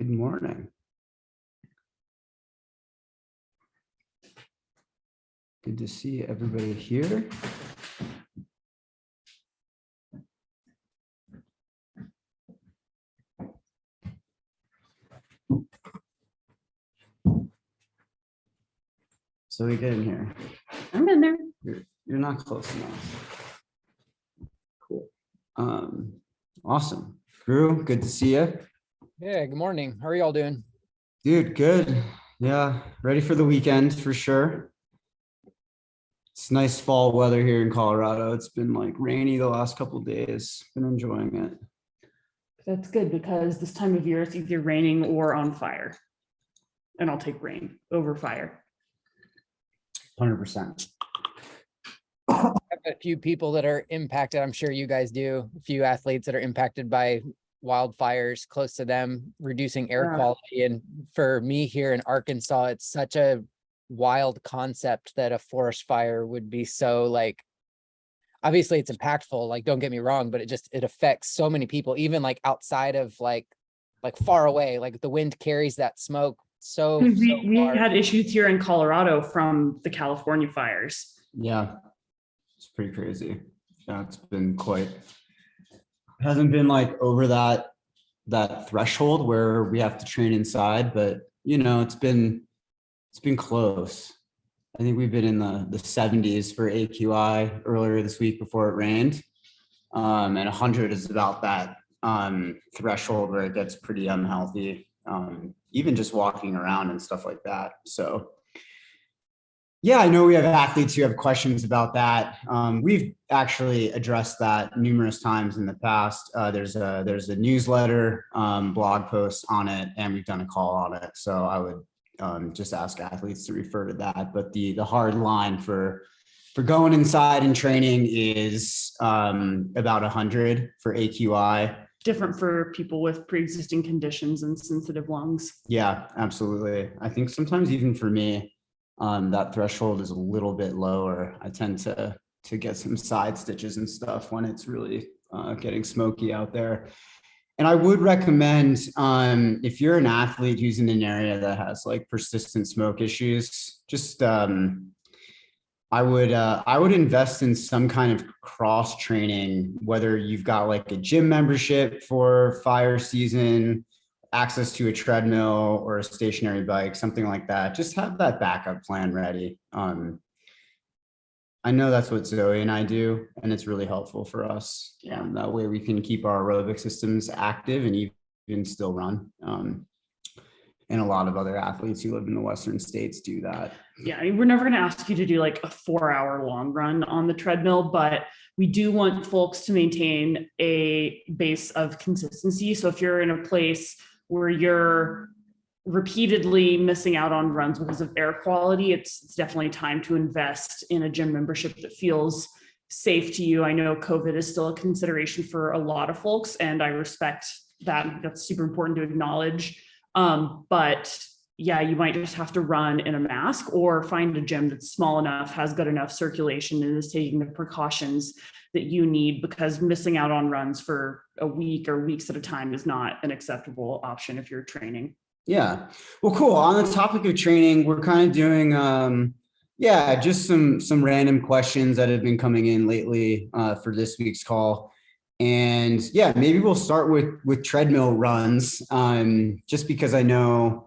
Good morning. Good to see everybody here. So we get in here. I'm in there. You're not close enough. Cool. Awesome. Drew, good to see you. Yeah, good morning. How are y'all doing? Dude, good. Yeah, ready for the weekend for sure. It's nice fall weather here in Colorado. It's been like rainy the last couple of days. Been enjoying it. That's good because this time of year it's either raining or on fire. And I'll take rain over fire. 100%. I have a few people that are impacted. I'm sure you guys do. A few athletes that are impacted by wildfires close to them, reducing air quality. And for me here in Arkansas, it's such a wild concept that a forest fire would be so like, obviously it's impactful, like don't get me wrong, but it affects so many people, even like outside of like far away, like the wind carries that smoke so We far. had issues here in Colorado from the California fires. Yeah, it's pretty crazy. Yeah, it's been quite, hasn't been like over that threshold where we have to train inside, but you know, it's been close. I think we've been in the 70s for AQI earlier this week before it rained. And 100 is about that threshold where it gets pretty unhealthy, even just walking around and stuff like that. So yeah, I know we have athletes who have questions about that. We've actually addressed that numerous times in the past. There's a newsletter, blog post on it, and we've done a call on it. So I would just ask athletes to refer to that. But the hard line for going inside and training is about 100 for AQI. Different for people with pre-existing conditions and sensitive lungs. Yeah, absolutely. I think sometimes even for me, that threshold is a little bit lower. I tend to get some side stitches and stuff when it's really getting smoky out there. And I would recommend, if you're an athlete who's in an area that has like persistent smoke issues, just I would invest in some kind of cross training, whether you've got like a gym membership for fire season, access to a treadmill or a stationary bike, something like that. Just have that backup plan ready. I know that's what Zoe and I do, and it's really helpful for us. Yeah. That way we can keep our aerobic systems active and even still run. And a lot of other athletes who live in the Western states do that. Yeah, I mean, we're never going to ask you to do like a 4-hour long run on the treadmill, but we do want folks to maintain a base of consistency. So if you're in a place where you're repeatedly missing out on runs because of air quality, it's definitely time to invest in a gym membership that feels safe to you. I know COVID is still a consideration for a lot of folks, and I respect that. That's super important to acknowledge. But yeah, you might just have to run in a mask or find a gym that's small enough, has good enough circulation, and is taking the precautions that you need, because missing out on runs for a week or weeks at a time is not an acceptable option if you're training. Yeah. Well, cool. On the topic of training, we're kind of doing, just some random questions that have been coming in lately for this week's call. And yeah, maybe we'll start with treadmill runs, just because I know,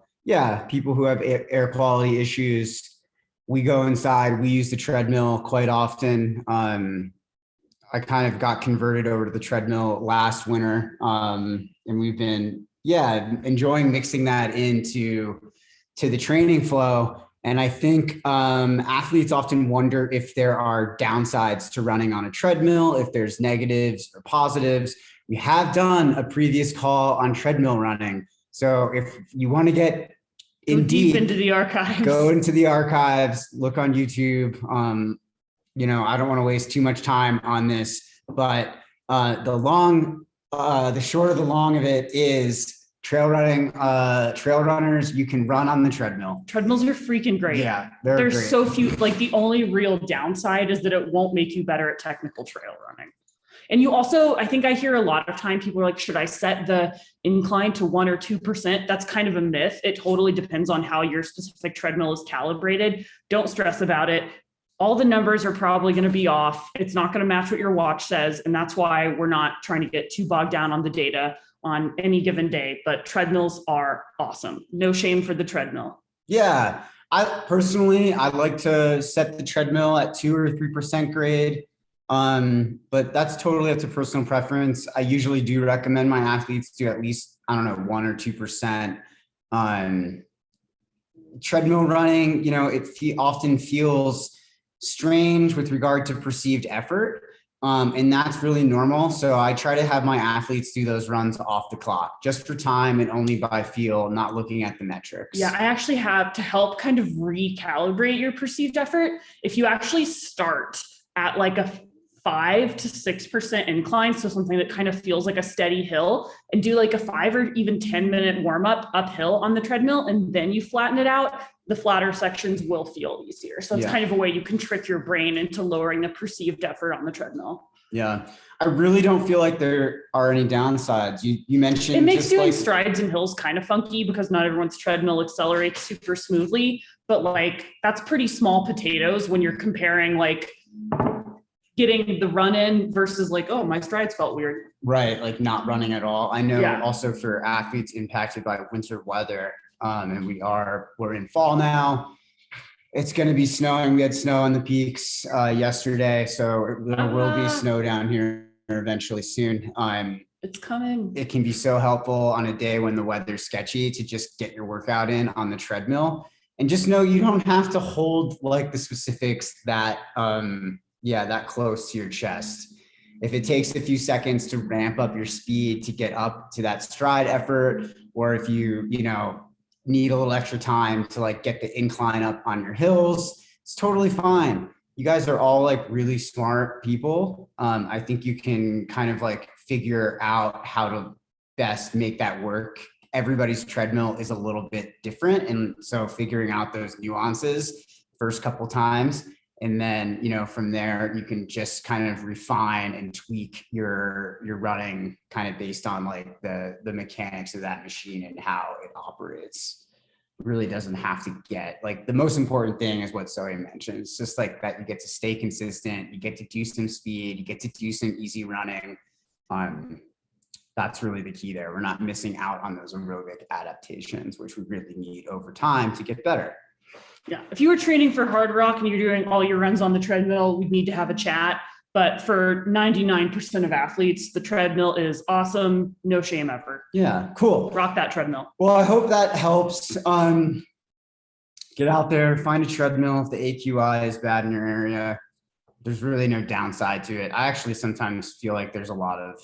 people who have air quality issues, we go inside, we use the treadmill quite often. I kind of got converted over to the treadmill last winter, and we've been, enjoying mixing that into the training flow. And I think athletes often wonder if there are downsides to running on a treadmill, if there's negatives or positives. We have done a previous call on treadmill running. So if you want to get deep into the archives, go into the archives, look on YouTube. I don't want to waste too much time on this, but the short of the long of it is trail runners, you can run on the treadmill. Treadmills are freaking great. Yeah, there's great. So few, like the only real downside is that it won't make you better at technical trail running. And you also, I think I hear a lot of time people are like, should I set the incline to 1 or 2%? That's kind of a myth. It totally depends on how your specific treadmill is calibrated. Don't stress about it. All the numbers are probably going to be off. It's not going to match what your watch says. And that's why we're not trying to get too bogged down on the data on any given day. But treadmills are awesome. No shame for the treadmill. Yeah. I like to set the treadmill at 2 or 3% grade. But that's totally up to personal preference. I usually do recommend my athletes do at least, I don't know, 1 or 2%. Treadmill running, it often feels strange with regard to perceived effort. And that's really normal. So I try to have my athletes do those runs off the clock, just for time and only by feel, not looking at the metrics. Yeah, I actually have to help kind of recalibrate your perceived effort. If you actually start at like a 5 to 6% incline, so something that kind of feels like a steady hill, and do like a 5 or even 10-minute warm up uphill on the treadmill, and then you flatten it out, the flatter sections will feel easier. So it's kind of a way you can trick your brain into lowering the perceived effort on the treadmill. Yeah, I really don't feel like there are any downsides. You mentioned it makes doing strides and hills kind of funky because not everyone's treadmill accelerates super smoothly, but like that's pretty small potatoes when you're comparing like getting the run in versus like, oh, my strides felt weird. Right, like not running at all. I know also for athletes impacted by winter weather, and we're in fall now. It's going to be snowing. We had snow on the peaks yesterday, so there will be snow down here eventually soon. It's coming. It can be so helpful on a day when the weather's sketchy to just get your workout in on the treadmill, and just know you don't have to hold like the specifics that that close to your chest. If it takes a few seconds to ramp up your speed to get up to that stride effort, or if you need a little extra time to like get the incline up on your hills, it's totally fine. You guys are all like really smart people. I think you can kind of like figure out how to best make that work. Everybody's treadmill is a little bit different. And so figuring out those nuances first couple times, and then, from there, you can just kind of refine and tweak your running kind of based on like the mechanics of that machine and how it operates. It really doesn't have to get like, the most important thing is what Zoe mentioned. It's just like that you get to stay consistent, you get to do some speed, you get to do some easy running. That's really the key there. We're not missing out on those aerobic adaptations, which we really need over time to get better. Yeah, if you were training for hard rock and you're doing all your runs on the treadmill, we'd need to have a chat. But for 99% of athletes, the treadmill is awesome. No shame ever. Yeah, cool. Rock that treadmill. Well, I hope that helps. Get out there, find a treadmill if the AQI is bad in your area. There's really no downside to it. I actually sometimes feel like there's a lot of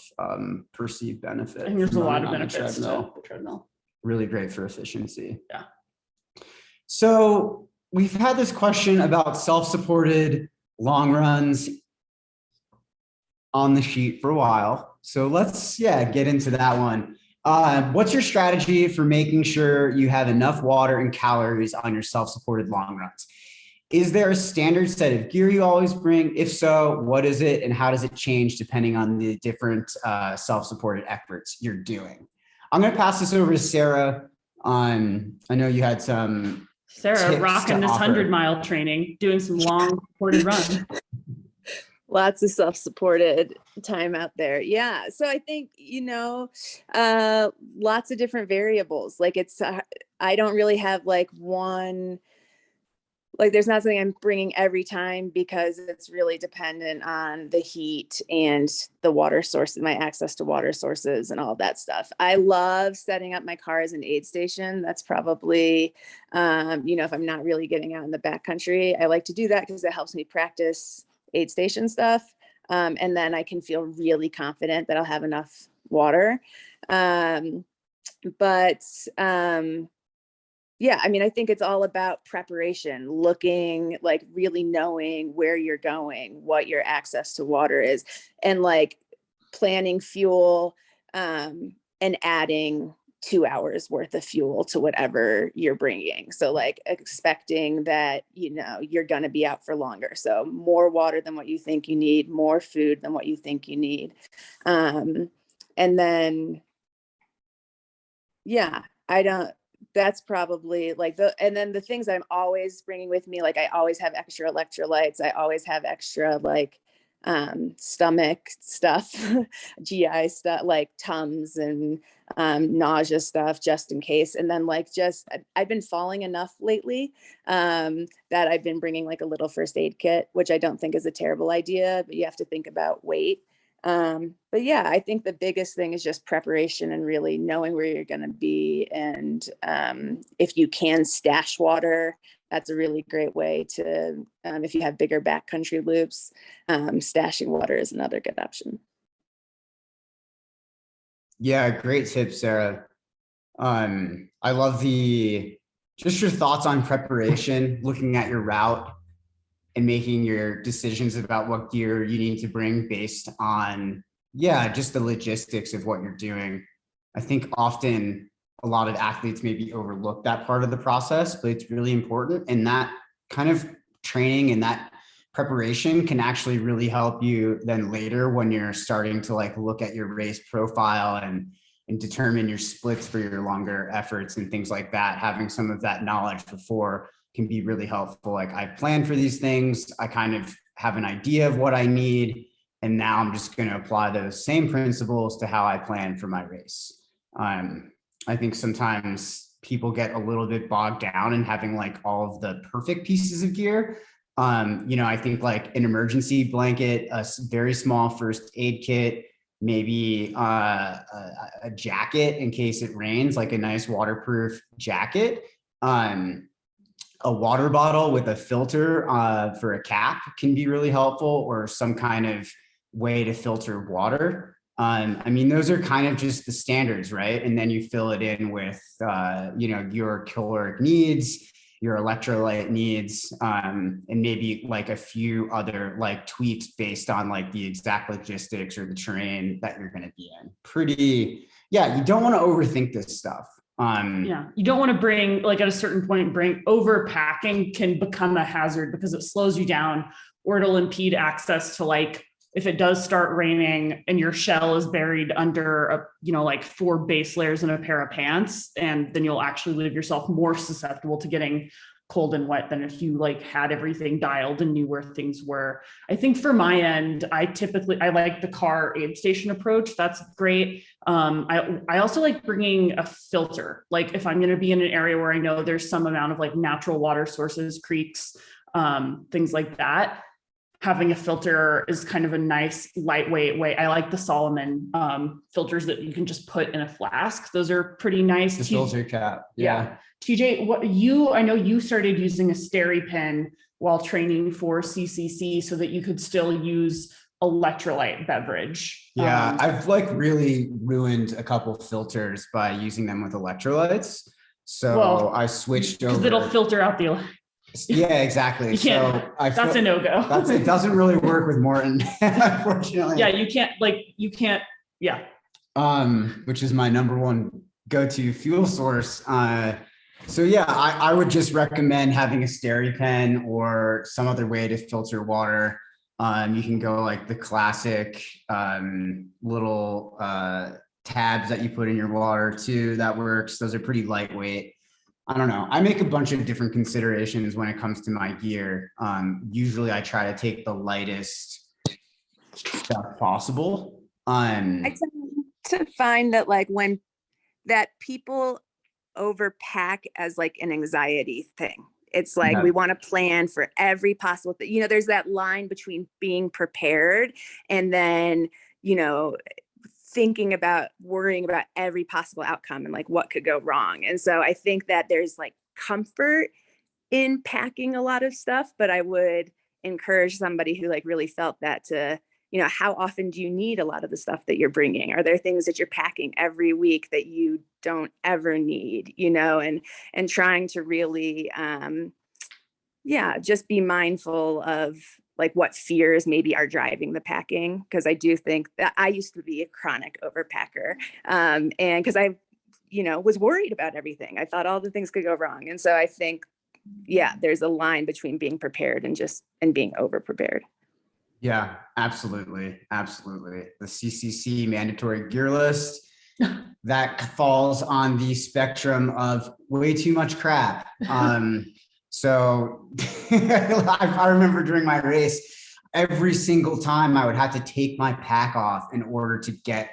perceived benefit. And there's a lot of benefits to the treadmill. Really great for efficiency. Yeah. So we've had this question about self-supported long runs on the sheet for a while. So let's get into that one. What's your strategy for making sure you have enough water and calories on your self-supported long runs? Is there a standard set of gear you always bring? If so, what is it and how does it change depending on the different self-supported efforts you're doing? I'm going to pass this over to Sarah. I know you had some Sarah rocking this 100-mile training, doing some long supported run. Lots of self-supported time out there. Yeah. So I think, lots of different variables. Like I don't really have like one, like there's not something I'm bringing every time because it's really dependent on the heat and the water source and my access to water sources and all that stuff. I love setting up my car as an aid station. That's probably, if I'm not really getting out in the backcountry, I like to do that because it helps me practice aid station stuff. And then I can feel really confident that I'll have enough water. I think it's all about preparation, looking like really knowing where you're going, what your access to water is, and like planning fuel and adding 2 hours worth of fuel to whatever you're bringing. So like expecting that, you're going to be out for longer. So more water than what you think you need, more food than what you think you need. And then, yeah, that's probably like and then the things I'm always bringing with me, like I always have extra electrolytes. I always have extra like stomach stuff, GI stuff, like Tums and nausea stuff just in case. And then like I've been falling enough lately that I've been bringing like a little first aid kit, which I don't think is a terrible idea, but you have to think about weight. But yeah, I think the biggest thing is just preparation and really knowing where you're going to be. And if you can stash water, that's a really great way to, if you have bigger backcountry loops, stashing water is another good option. Yeah, great tip, Sarah. I love just your thoughts on preparation, looking at your route and making your decisions about what gear you need to bring based on, just the logistics of what you're doing. I think often a lot of athletes maybe overlook that part of the process, but it's really important. And that kind of training and that preparation can actually really help you then later when you're starting to like look at your race profile and determine your splits for your longer efforts and things like that. Having some of that knowledge before can be really helpful. Like I plan for these things, I kind of have an idea of what I need, and now I'm just going to apply those same principles to how I plan for my race. I think sometimes people get a little bit bogged down in having like all of the perfect pieces of gear. I think like an emergency blanket, a very small first aid kit, maybe a jacket in case it rains, like a nice waterproof jacket. A water bottle with a filter for a cap can be really helpful, or some kind of way to filter water. Those are kind of just the standards, right? And then you fill it in with, your caloric needs, your electrolyte needs, and maybe like a few other like tweaks based on like the exact logistics or the terrain that you're going to be in. You don't want to overthink this stuff. You don't want to bring, like at a certain point, overpacking can become a hazard because it slows you down, or it'll impede access to like, if it does start raining and your shell is buried under like 4 base layers and a pair of pants, and then you'll actually leave yourself more susceptible to getting cold and wet than if you like had everything dialed and knew where things were. I think for my end, I like the car aid station approach. That's great. I also like bringing a filter. Like if I'm going to be in an area where I know there's some amount of like natural water sources, creeks, things like that, having a filter is kind of a nice lightweight way. I like the Solomon filters that you can just put in a flask. Those are pretty nice. The filter cap. Yeah. TJ, I know you started using a SteriPen while training for CCC so that you could still use electrolyte beverage. Yeah, I've like really ruined a couple filters by using them with electrolytes. So I switched over. Because it'll filter out the. Yeah, exactly. So that's a no-go. It doesn't really work with Morton, unfortunately. Yeah, you can't. Yeah. Which is my number one go-to fuel source. I would just recommend having a SteriPen or some other way to filter water. You can go like the classic little tabs that you put in your water too. That works. Those are pretty lightweight. I don't know. I make a bunch of different considerations when it comes to my gear. Usually I try to take the lightest stuff possible. I tend to find that like that people overpack as like an anxiety thing. It's like we want to plan for every possible thing. There's that line between being prepared and then, worrying about every possible outcome and like what could go wrong. And so I think that there's like comfort in packing a lot of stuff, but I would encourage somebody who like really felt that to, how often do you need a lot of the stuff that you're bringing? Are there things that you're packing every week that you don't ever need, and trying to really, just be mindful of like what fears maybe are driving the packing. Cause I do think that I used to be a chronic overpacker. And cause was worried about everything. I thought all the things could go wrong. And so I think, yeah, there's a line between being prepared and being over prepared. Yeah, absolutely. Absolutely. The CCC mandatory gear list, that falls on the spectrum of way too much crap. So I remember during my race, every single time I would have to take my pack off in order to get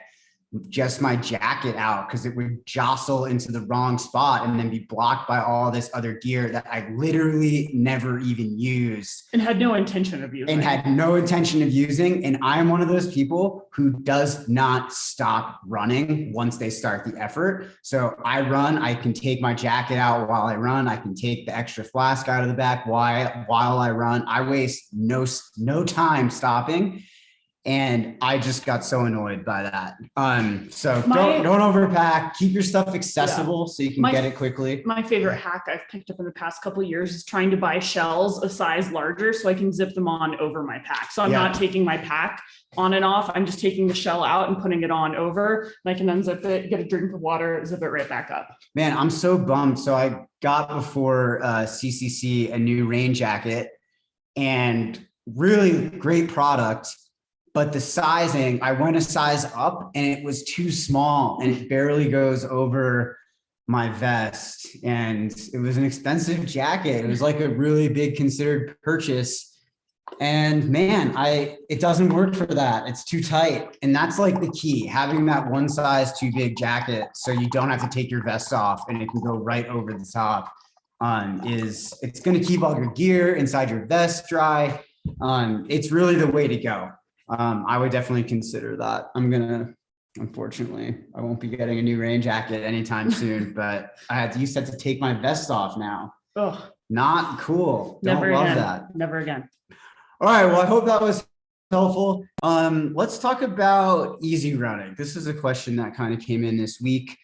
just my jacket out, because it would jostle into the wrong spot and then be blocked by all this other gear that I literally never even used. And had no intention of using. And I'm one of those people who does not stop running once they start the effort. So I run, I can take my jacket out while I run. I can take the extra flask out of the back while I run. I waste no time stopping. And I just got so annoyed by that. So don't overpack, keep your stuff accessible so you can get it quickly. My favorite hack I've picked up in the past couple of years is trying to buy shells a size larger so I can zip them on over my pack. So I'm not taking my pack on and off. I'm just taking the shell out and putting it on over, and I can unzip it, get a drink of water, zip it right back up. Man, I'm so bummed. So I got before CCC a new rain jacket, and really great product. But the sizing, I went a size up and it was too small and it barely goes over my vest. And it was an expensive jacket. It was like a really big considered purchase. And man, it doesn't work for that. It's too tight. And that's like the key, having that one size too big jacket so you don't have to take your vest off and it can go right over the top. It's going to keep all your gear inside your vest dry. It's really the way to go. I would definitely consider that. Unfortunately, I won't be getting a new rain jacket anytime soon, but you said to take my vest off now. Oh, not cool. Never Don't love again. that. Never again. All right. Well, I hope that was helpful. Let's talk about easy running. This is a question that kind of came in this week.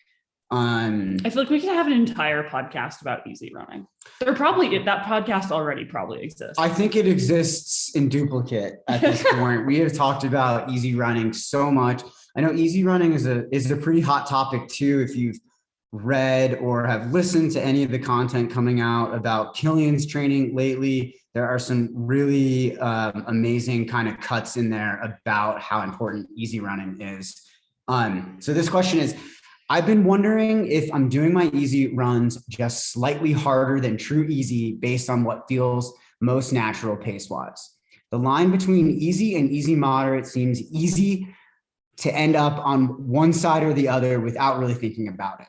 I feel like we could have an entire podcast about easy running. That podcast already probably exists. I think it exists in duplicate at this point. We have talked about easy running so much. I know easy running is a pretty hot topic too. If you've read or have listened to any of the content coming out about Killian's training lately, there are some really amazing kind of cuts in there about how important easy running is. So this question is, I've been wondering if I'm doing my easy runs just slightly harder than true easy based on what feels most natural pace-wise. The line between easy and easy moderate seems easy to end up on one side or the other without really thinking about it.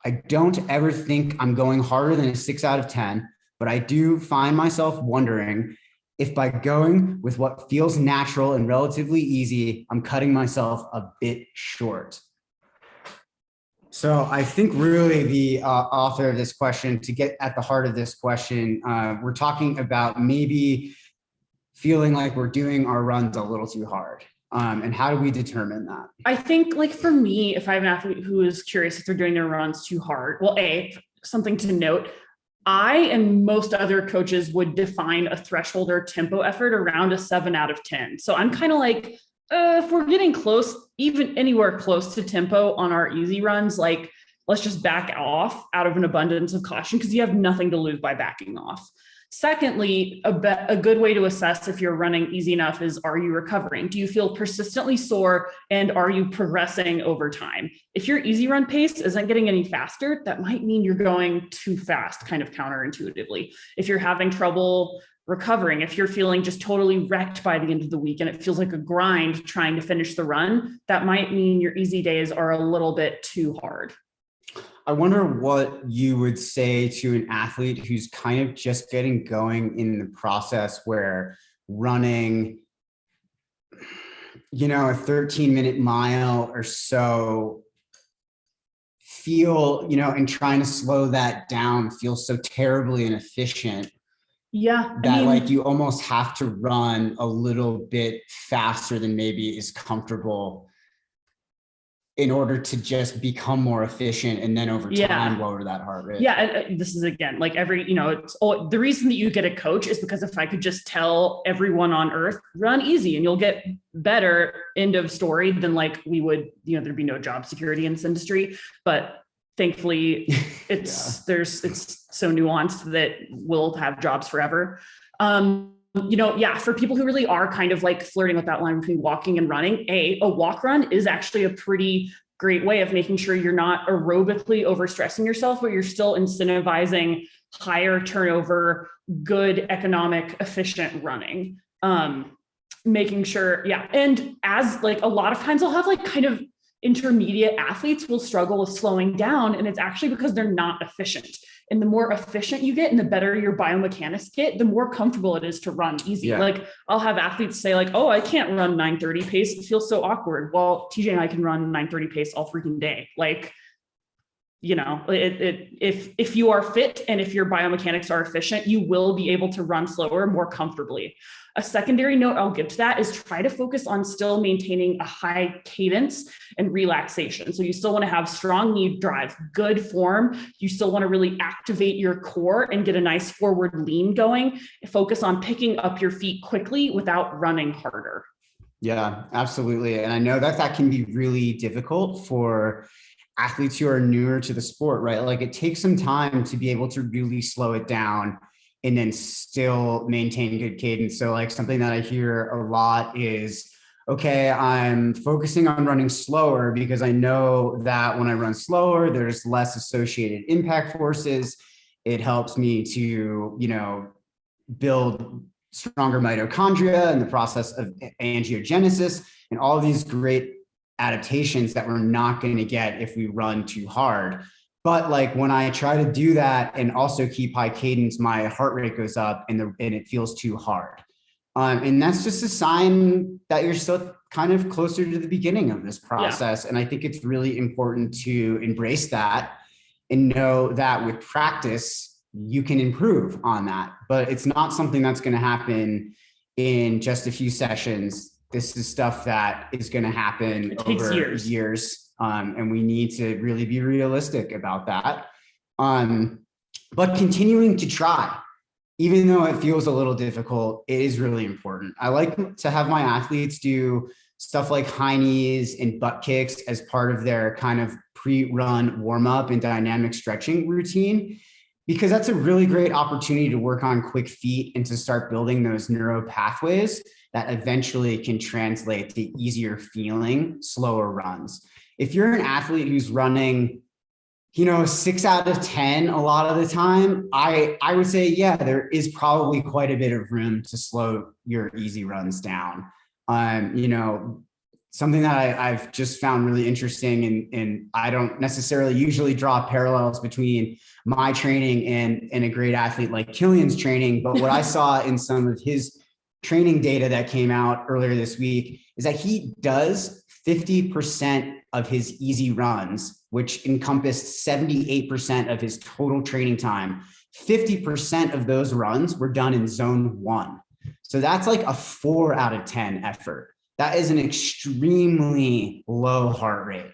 I don't ever think I'm going harder than a 6 out of 10, but I do find myself wondering if by going with what feels natural and relatively easy, I'm cutting myself a bit short. So I think really the author of this question, to get at the heart of this question, we're talking about maybe feeling like we're doing our runs a little too hard. And how do we determine that? I think, like, for me, if I have an athlete who is curious if they're doing their runs too hard, well, something to note, I and most other coaches would define a threshold or tempo effort around a 7 out of 10. So I'm kind of like, if we're getting close, even anywhere close to tempo on our easy runs, like, let's just back off out of an abundance of caution, because you have nothing to lose by backing off. Secondly, a good way to assess if you're running easy enough is, are you recovering? Do you feel persistently sore, and are you progressing over time? If your easy run pace isn't getting any faster, that might mean you're going too fast, kind of counterintuitively. If you're having trouble recovering, if you're feeling just totally wrecked by the end of the week and it feels like a grind trying to finish the run, that might mean your easy days are a little bit too hard. I wonder what you would say to an athlete who's kind of just getting going in the process, where running, a 13-minute mile or so and trying to slow that down feels so terribly inefficient. Yeah. That you almost have to run a little bit faster than maybe is comfortable in order to just become more efficient, and then over time lower that heart rate. Yeah. This is, again, like the reason that you get a coach is because if I could just tell everyone on earth, run easy and you'll get better, end of story, then like we would, there'd be no job security in this industry. But thankfully it's so nuanced that we'll have jobs forever. For people who really are kind of like flirting with that line between walking and running, a walk run is actually a pretty great way of making sure you're not aerobically overstressing yourself, but you're still incentivizing higher turnover, good economic, efficient running. Making sure, and as like a lot of times I'll have like kind of intermediate athletes will struggle with slowing down, and it's actually because they're not efficient. And the more efficient you get and the better your biomechanics get, the more comfortable it is to run easy. Yeah. Like I'll have athletes say like, oh, I can't run 9:30 pace. It feels so awkward. Well, TJ and I can run 9:30 pace all freaking day. Like, if you are fit and if your biomechanics are efficient, you will be able to run slower more comfortably. A secondary note I'll give to that is try to focus on still maintaining a high cadence and relaxation. So you still want to have strong knee drive, good form. You still want to really activate your core and get a nice forward lean going. Focus on picking up your feet quickly without running harder. Yeah, absolutely. And I know that can be really difficult for athletes who are newer to the sport, right? Like it takes some time to be able to really slow it down and then still maintain good cadence. So like something that I hear a lot is, okay, I'm focusing on running slower because I know that when I run slower, there's less associated impact forces. It helps me to, build stronger mitochondria in the process of angiogenesis and all of these great adaptations that we're not going to get if we run too hard. But like when I try to do that and also keep high cadence, my heart rate goes up and it feels too hard. And that's just a sign that you're still kind of closer to the beginning of this process. Yeah. And I think it's really important to embrace that and know that with practice, you can improve on that. But it's not something that's going to happen in just a few sessions. This is stuff that is going to happen over years. And we need to really be realistic about that. But continuing to try, even though it feels a little difficult, it is really important. I like to have my athletes do stuff like high knees and butt kicks as part of their kind of pre-run warm-up and dynamic stretching routine, because that's a really great opportunity to work on quick feet and to start building those neuro pathways that eventually can translate to easier feeling, slower runs. If you're an athlete who's running, 6 out of 10 a lot of the time, I would say, yeah, there is probably quite a bit of room to slow your easy runs down. Something that I've just found really interesting, and I don't necessarily usually draw parallels between my training and a great athlete like Killian's training, but what I saw in some of his training data that came out earlier this week is that he does 50% of his easy runs, which encompassed 78% of his total training time. 50% of those runs were done in zone 1. So that's like a 4 out of 10 effort. That is an extremely low heart rate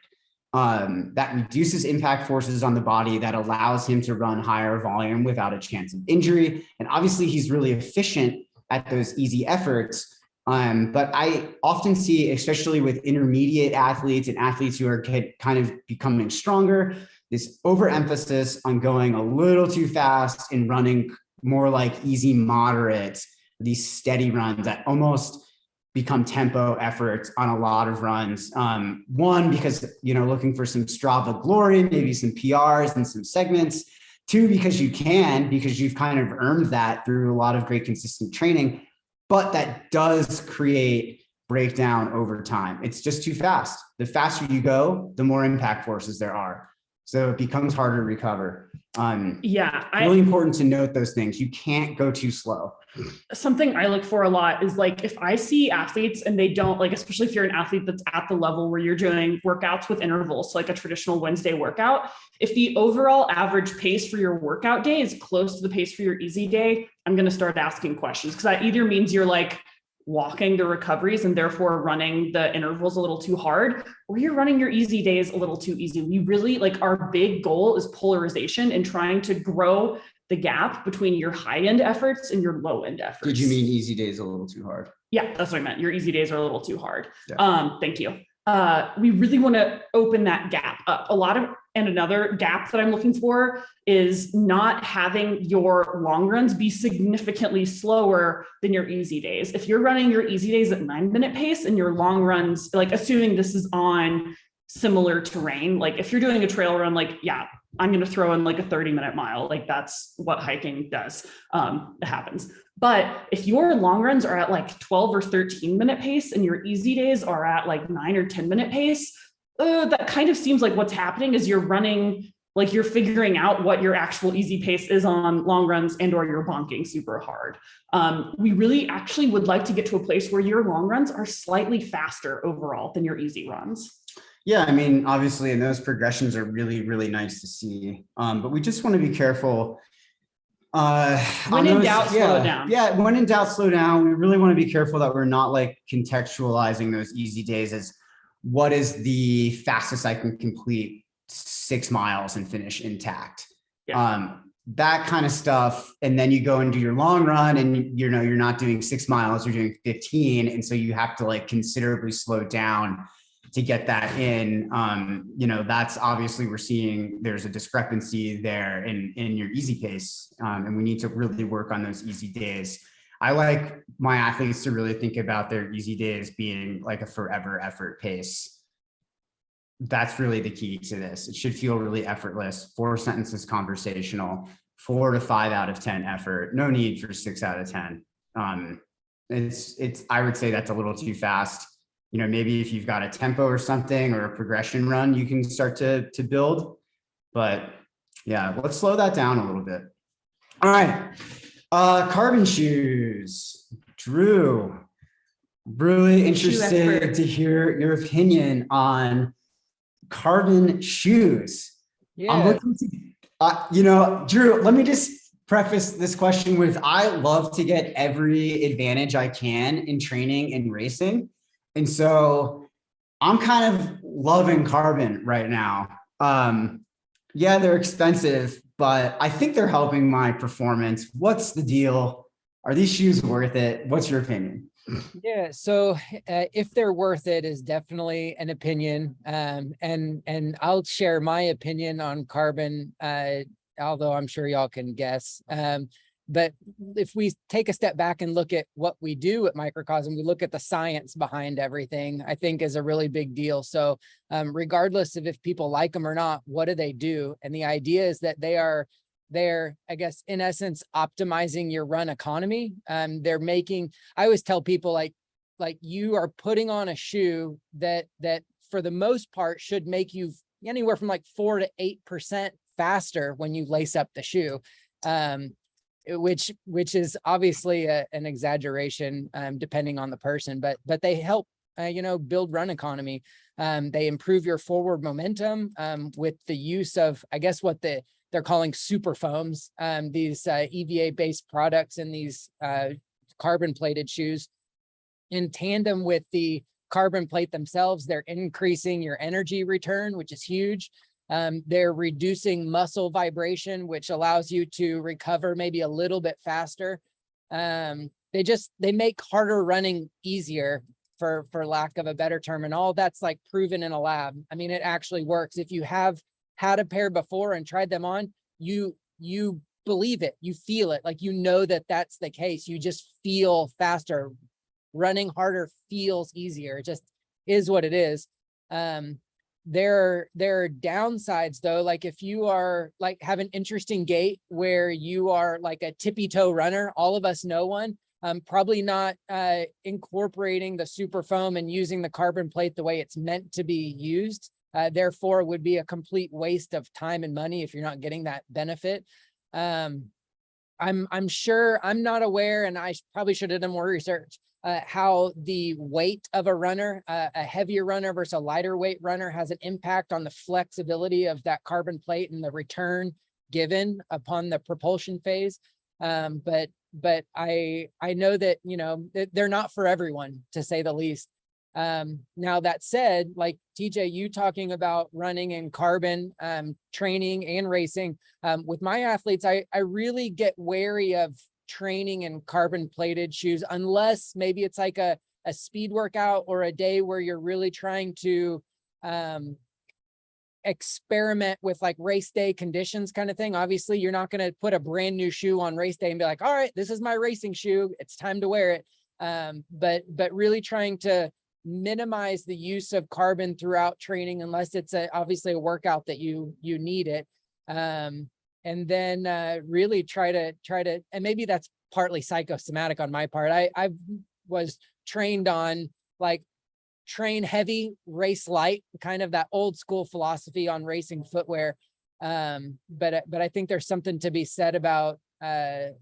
that reduces impact forces on the body, that allows him to run higher volume without a chance of injury. And obviously he's really efficient at those easy efforts. But I often see, especially with intermediate athletes and athletes who are kind of becoming stronger, this overemphasis on going a little too fast and running more like easy moderate, these steady runs that almost become tempo efforts on a lot of runs. One, because, looking for some Strava glory, maybe some PRs and some segments. 2, because you've kind of earned that through a lot of great consistent training. But that does create breakdown over time. It's just too fast. The faster you go, the more impact forces there are. So it becomes harder to recover. Really important to note those things. You can't go too slow. Something I look for a lot is like, if I see athletes and they don't, like, especially if you're an athlete that's at the level where you're doing workouts with intervals, so like a traditional Wednesday workout, if the overall average pace for your workout day is close to the pace for your easy day, I'm going to start asking questions, because that either means you're like walking the recoveries and therefore running the intervals a little too hard, or you're running your easy days a little too easy. We really, like, our big goal is polarization and trying to grow the gap between your high end efforts and your low end efforts. Did you mean easy days a little too hard? Yeah, that's what I meant. Your easy days are a little too hard. Yeah. Thank you. we really want to open that gap up. And another gap that I'm looking for is not having your long runs be significantly slower than your easy days. If you're running your easy days at 9-minute pace and your long runs, like assuming this is on similar terrain, like if you're doing a trail run, like, yeah, I'm going to throw in like a 30-minute mile. Like that's what hiking does. It happens. But if your long runs are at like 12 or 13-minute pace and your easy days are at like 9 or 10-minute pace, that kind of seems like what's happening is you're running, like you're figuring out what your actual easy pace is on long runs and or you're bonking super hard. We really actually would like to get to a place where your long runs are slightly faster overall than your easy runs. Yeah, I mean, obviously, and those progressions are really, really nice to see. But we just want to be careful. When in doubt, slow it down. Yeah, when in doubt, slow down. We really want to be careful that we're not like contextualizing those easy days as what is the fastest I can complete 6 miles and finish intact. Yeah. That kind of stuff. And then you go and do your long run and you're not doing 6 miles, you're doing 15. And so you have to like considerably slow down to get that in. That's obviously we're seeing there's a discrepancy there in your easy pace. And we need to really work on those easy days. I like my athletes to really think about their easy days being like a forever effort pace. That's really the key to this. It should feel really effortless. 4 sentences conversational, 4 to 5 out of 10 effort. No need for 6 out of 10. I would say that's a little too fast. Maybe if you've got a tempo or something or a progression run, you can start to build. But yeah, let's slow that down a little bit. All right. Carbon shoes. Drew, really interested to hear your opinion on carbon shoes. Yeah. I'm looking to, Drew, let me just preface this question with, I love to get every advantage I can in training and racing. And so I'm kind of loving carbon right now. Yeah, they're expensive, but I think they're helping my performance. What's the deal? Are these shoes worth it? What's your opinion? Yeah, so if they're worth it is definitely an opinion. And I'll share my opinion on carbon, although I'm sure y'all can guess. But if we take a step back and look at what we do at Microcosm, we look at the science behind everything, I think is a really big deal. So regardless of if people like them or not, what do they do? And the idea is that they're, I guess, in essence, optimizing your run economy. They're making, I always tell people like you are putting on a shoe that for the most part should make you anywhere from like 4 to 8% faster when you lace up the shoe. Which is obviously an exaggeration depending on the person, but they help build run economy. They improve your forward momentum with the use of, I guess, what they're calling super foams, these EVA based products and these carbon plated shoes. In tandem with the carbon plate themselves, they're increasing your energy return, which is huge. They're reducing muscle vibration, which allows you to recover maybe a little bit faster. They make harder running easier, for lack of a better term. And all that's like proven in a lab. I mean, it actually works. If you have had a pair before and tried them on, you believe it, you feel it, like, that that's the case. You just feel faster. Running harder feels easier. It just is what it is. There are downsides though. Like if you are like have an interesting gait where you are like a tippy toe runner, all of us know one, probably not incorporating the super foam and using the carbon plate the way it's meant to be used. Therefore it would be a complete waste of time and money if you're not getting that benefit. I'm sure, I'm not aware, and I probably should have done more research, how the weight of a runner, a heavier runner versus a lighter weight runner, has an impact on the flexibility of that carbon plate and the return given upon the propulsion phase. But I know that, they're not for everyone, to say the least. Now that said, like TJ, you talking about running and carbon, training and racing, with my athletes, I really get wary of training in carbon plated shoes, unless maybe it's like a a speed workout or a day where you're really trying to experiment with like race day conditions kind of thing. Obviously, you're not going to put a brand new shoe on race day and be like, all right, this is my racing shoe, it's time to wear it. But really trying to minimize the use of carbon throughout training, unless it's obviously a workout that you need it. And then really try to, and maybe that's partly psychosomatic on my part. I was trained on like train heavy, race light, kind of that old school philosophy on racing footwear. But I think there's something to be said about the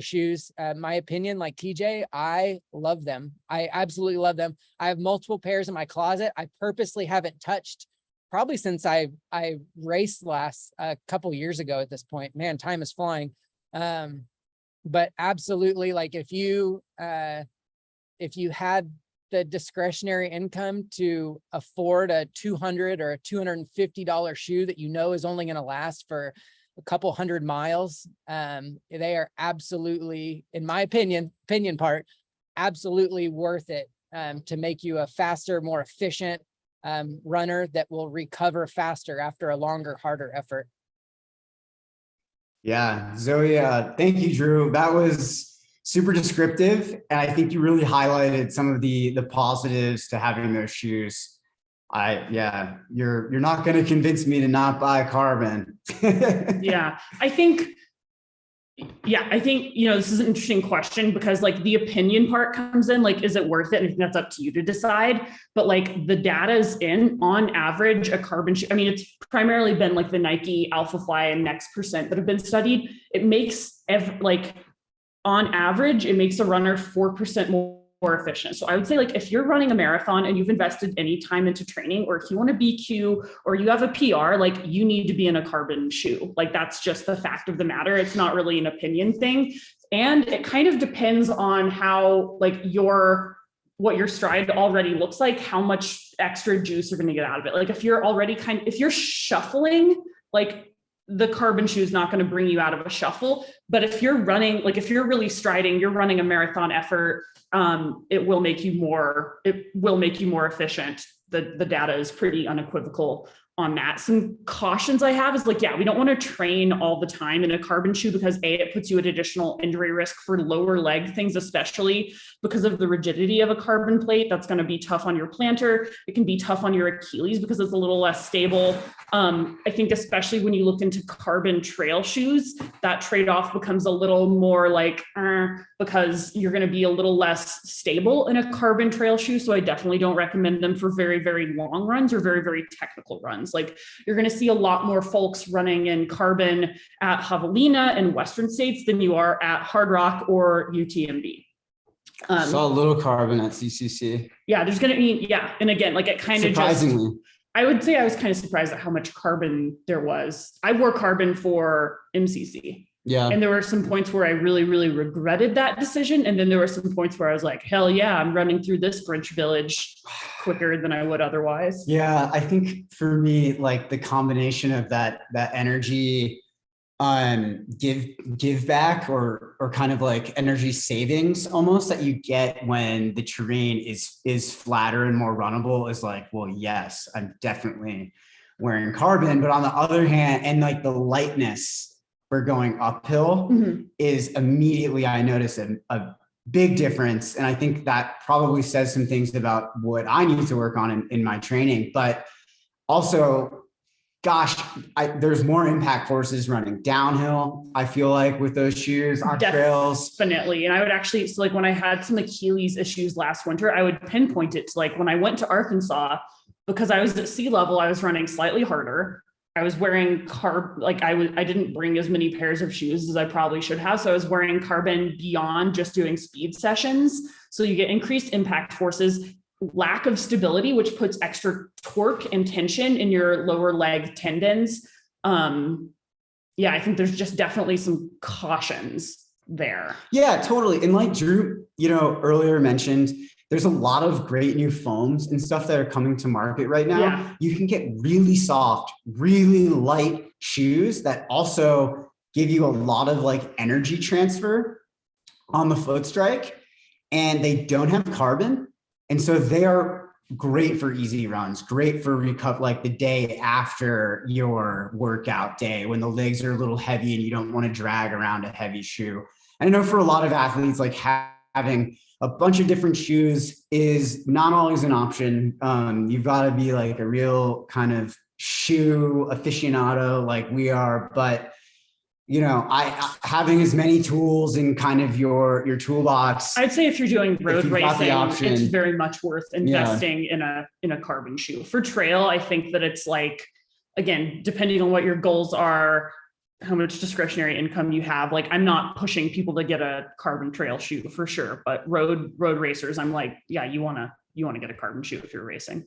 shoes. My opinion, like TJ, I love them. I absolutely love them. I have multiple pairs in my closet. I purposely haven't touched probably since I raced last a couple years ago at this point. Man, time is flying. But absolutely, like if you had the discretionary income to afford a $200 or a $250 shoe that you know is only going to last for a couple hundred miles, they are absolutely, in my opinion part, absolutely worth it to make you a faster, more efficient runner that will recover faster after a longer, harder effort. Yeah, Zoe, thank you, Drew. That was super descriptive. And I think you really highlighted some of the positives to having those shoes. You're not going to convince me to not buy carbon. Yeah, I think, this is an interesting question because like the opinion part comes in, like, is it worth it? And I think that's up to you to decide. But like the data is in, on average, a carbon shoe, I mean, it's primarily been like the Nike Alpha Fly and Next Percent that have been studied. It makes on average, it makes a runner 4% more efficient. So I would say like if you're running a marathon and you've invested any time into training, or if you want to BQ or you have a PR, like you need to be in a carbon shoe. Like that's just the fact of the matter. It's not really an opinion thing. And it kind of depends on how like what your stride already looks like, how much extra juice you're going to get out of it. Like if you're already if you're shuffling, like the carbon shoe is not going to bring you out of a shuffle. But if you're running, like if you're really striding, you're running a marathon effort, it will make you more efficient. The data is pretty unequivocal on that. Some cautions I have is like, we don't want to train all the time in a carbon shoe because it puts you at additional injury risk for lower leg things, especially because of the rigidity of a carbon plate. That's going to be tough on your plantar. It can be tough on your Achilles because it's a little less stable. I think especially when you look into carbon trail shoes, that trade-off becomes a little more like, because you're going to be a little less stable in a carbon trail shoe. So I definitely don't recommend them for very, very long runs or very, very technical runs. Like you're going to see a lot more folks running in carbon at Javelina and Western States than you are at Hard Rock or UTMB. Saw a little carbon at CCC. Yeah, there's going to be, and again, like it kind of surprisingly. I would say I was kind of surprised at how much carbon there was. I wore carbon for MCC. Yeah. And there were some points where I really, really regretted that decision. And then there were some points where I was like, hell yeah, I'm running through this French village quicker than I would otherwise. Yeah, I think for me, like the combination of that energy give back or kind of like energy savings almost that you get when the terrain is flatter and more runnable is like, well, yes, I'm definitely wearing carbon. But on the other hand, and like the lightness for going uphill is immediately, I notice a big difference. And I think that probably says some things about what I need to work on in my training, but also, gosh, there's more impact forces running downhill. I feel like with those shoes on trails. Definitely. And I would actually, so like when I had some Achilles issues last winter, I would pinpoint it to like when I went to Arkansas, because I was at sea level, I was running slightly harder. I was wearing I didn't bring as many pairs of shoes as I probably should have. So I was wearing carbon beyond just doing speed sessions. So you get increased impact forces, lack of stability, which puts extra torque and tension in your lower leg tendons. I think there's just definitely some cautions there. Yeah, totally. And like Drew, earlier mentioned, there's a lot of great new foams and stuff that are coming to market right now. Yeah. You can get really soft, really light shoes that also give you a lot of like energy transfer on the foot strike. and they don't have carbon. And so they are great for easy runs, great for like the day after your workout day when the legs are a little heavy and you don't want to drag around a heavy shoe. I know for a lot of athletes, like having a bunch of different shoes is not always an option. You've got to be like a real kind of shoe aficionado like we are, but you know, having as many tools in kind of your toolbox. I'd say if you're doing road racing, option, it's very much worth investing in a carbon shoe. For trail, I think that it's like, again, depending on what your goals are, how much discretionary income you have. Like, I'm not pushing people to get a carbon trail shoe for sure, but road racers, I'm like, yeah, you want to get a carbon shoe if you're racing.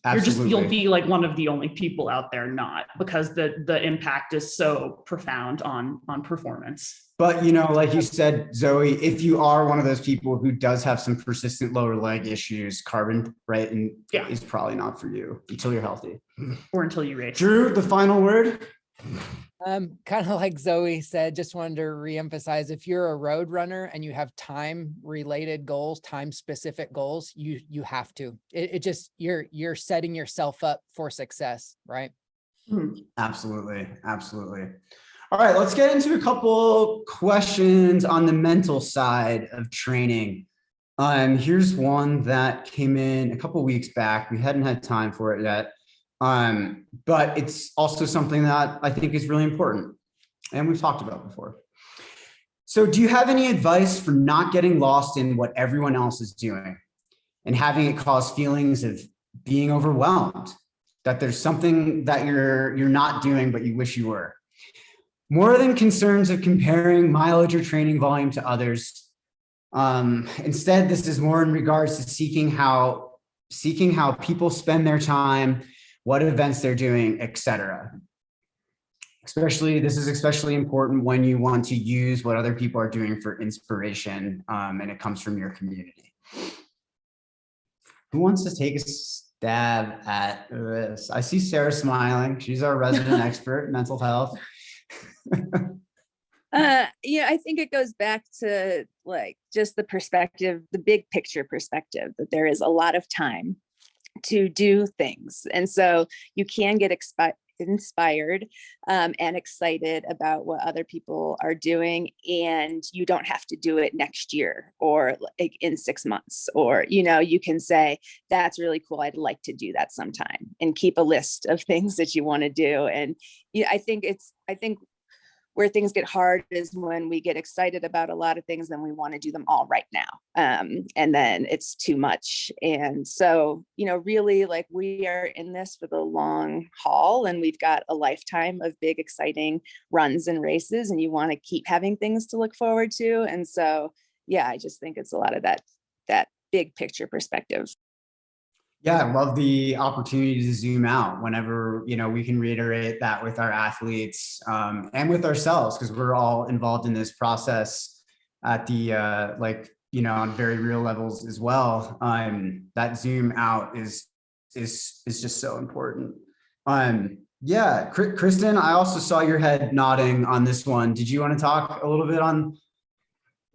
Absolutely. You'll be like one of the only people out there not, because the impact is so profound on performance. But, you know, like you said, Zoe, if you are one of those people who does have some persistent lower leg issues, carbon, right, and is probably not for you until you're healthy. Or until you race. Drew, the final word? Kind of like Zoe said, just wanted to reemphasize, if you're a road runner and you have time related goals, time specific goals, you have to, it just, you're setting yourself up for success, right? Absolutely. Absolutely. All right, let's get into a couple questions on the mental side of training. Here's one that came in a couple weeks back. We hadn't had time for it yet. But it's also something that I think is really important and we've talked about before. So do you have any advice for not getting lost in what everyone else is doing and having it cause feelings of being overwhelmed, that there's something that you're not doing, but you wish you were? More than concerns of comparing mileage or training volume to others. Instead, this is more in regards to seeking how people spend their time, what events they're doing, etc. This is especially important when you want to use what other people are doing for inspiration, and it comes from your community. Who wants to take a stab at this? I see Sarah smiling. She's our resident expert in mental health. I think it goes back to like just the perspective, the big picture perspective, that there is a lot of time to do things. And so you can get inspired and excited about what other people are doing, and you don't have to do it next year or like in 6 months, or, you can say, that's really cool, I'd like to do that sometime, and keep a list of things that you want to do. And I think where things get hard is when we get excited about a lot of things and we want to do them all right now. And then it's too much. And so, really, like, we are in this for the long haul, and we've got a lifetime of big, exciting runs and races, and you want to keep having things to look forward to. And so, yeah, I just think it's a lot of that big picture perspective. Yeah, I love the opportunity to zoom out whenever, we can reiterate that with our athletes and with ourselves, because we're all involved in this process at the, on very real levels as well. That zoom out is just so important. Yeah, Kristen, I also saw your head nodding on this one. Did you want to talk a little bit on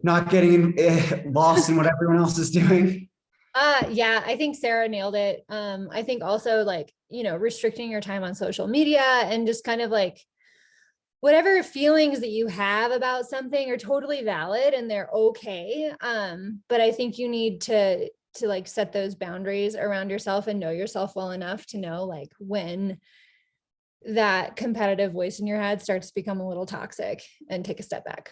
not getting lost in what everyone else is doing? Yeah, I think Sarah nailed it. I think also, restricting your time on social media and just kind of like whatever feelings that you have about something are totally valid and they're okay. But I think you need to like set those boundaries around yourself and know yourself well enough to know like when that competitive voice in your head starts to become a little toxic and take a step back.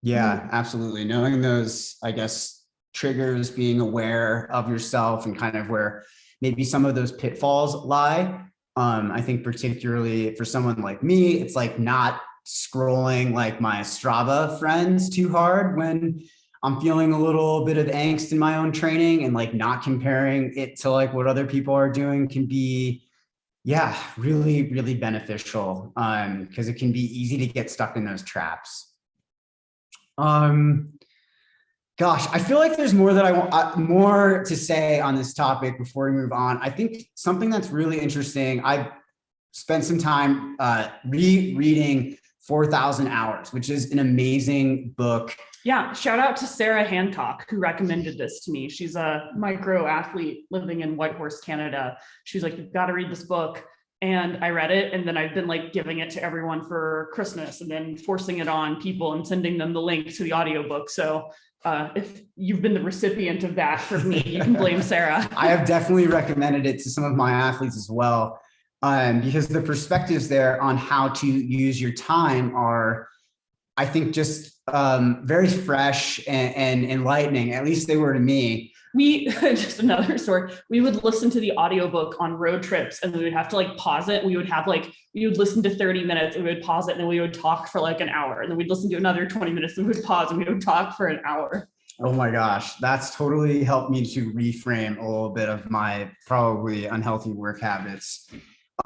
Yeah, absolutely. Knowing those, I guess, triggers, being aware of yourself and kind of where maybe some of those pitfalls lie. I think particularly for someone like me, it's like not scrolling like my Strava friends too hard when I'm feeling a little bit of angst in my own training, and like not comparing it to like what other people are doing can be, really, really beneficial, because it can be easy to get stuck in those traps. Gosh, I feel like there's more that I want more to say on this topic before we move on. I think something that's really interesting, I've spent some time rereading 4,000 Hours, which is an amazing book. Yeah, shout out to Sarah Hancock, who recommended this to me. She's a micro athlete living in Whitehorse, Canada. She's like, you've got to read this book. And I read it, and then I've been like giving it to everyone for Christmas and then forcing it on people and sending them the link to the audiobook. So if you've been the recipient of that for me, you can blame Sarah. I have definitely recommended it to some of my athletes as well, because the perspectives there on how to use your time are, I think, just very fresh and enlightening. At least they were to me. We just another story. We would listen to the audiobook on road trips, and we would have to like pause it. We would listen to 30 minutes and we would pause it, and then we would talk for like an hour, and then we'd listen to another 20 minutes and we would pause and we would talk for an hour. Oh my gosh, that's totally helped me to reframe a little bit of my probably unhealthy work habits.